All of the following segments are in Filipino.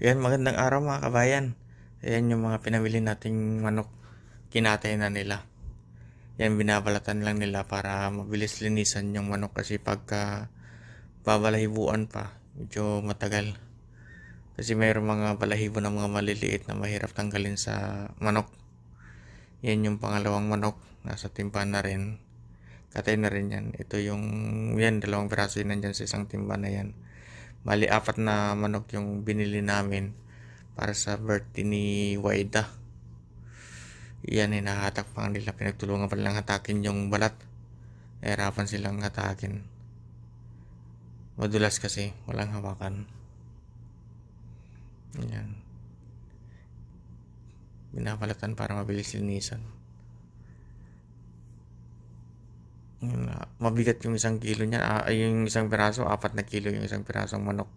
Yan, magandang araw mga kabayan. Ayan yung mga pinamili nating manok. Kinatay na nila. Yan, binabalatan lang nila para mabilis linisan yung manok kasi pagka babalahibuan pa, medyo matagal. Kasi mayroong mga balahibo ng mga maliliit na mahirap tanggalin sa manok. Yan yung pangalawang manok. Nasa timba na rin. Katay na rin yan. Ito yung, yan, dalawang piraso yun nandyan sa isang timba na yan. Bali, 4 na manok yung binili namin para sa birthday ni Waida. Yan, hinahatak pa nila. Pinagtulungan pa nilang hatakin yung balat. Nahirapan silang hatakin. Madulas kasi, walang hawakan. Yan. Binabalatan para mabilis linisan. Yan, mabigat yung 1 kilo niya. Yung isang piraso, 4 na kilo yung isang pirasong manok.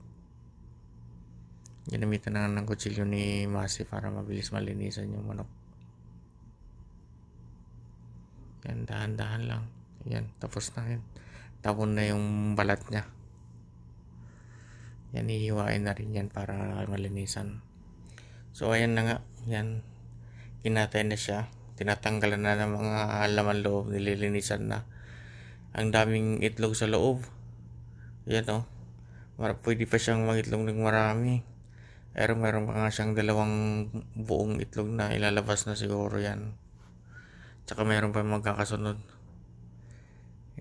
Ginamitan na ng kutsilyo ni Masi para mabilis malinisan yung manok. Yan, dahan-dahan lang. Yan, tapos na yun. Tapon na yung balat niya. Yan, hihiwain na rin yan para malinisan. So, ayan na nga. Yan, kinatay na siya. Tinatanggalan na ng mga laman loob. Nililinisan na. Ang daming itlog sa loob. Yan o. Pwede pa siyang mag-itlog ng marami. Pero meron pa nga siyang 2 buong itlog na ilalabas na siguro yan. Tsaka meron pa magkakasunod.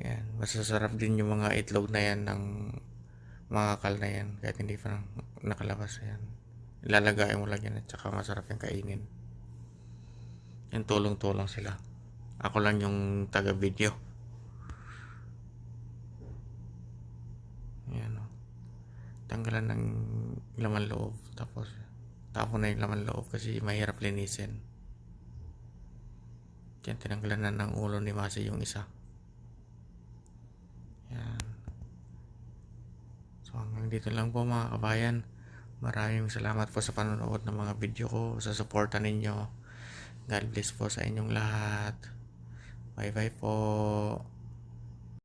Yan. Masasarap din yung mga itlog na yan ng mga kal na yan. Kahit hindi pa nakalabas yan. Ilalagay mo lang yan at tsaka masarap yung kainin. Yan, tulong-tulong sila. Ako lang yung taga-video. Yan o. Tanggalan ng laman loob. Tapos tapon na yung laman loob kasi mahirap linisin. Yan, tinanggalan na ng ulo ni Masi yung isa. Yan. So hanggang dito lang po mga kabayan. Maraming salamat po sa panonood ng mga video ko, sa suporta ninyo. God bless po sa inyong lahat. Bye bye po.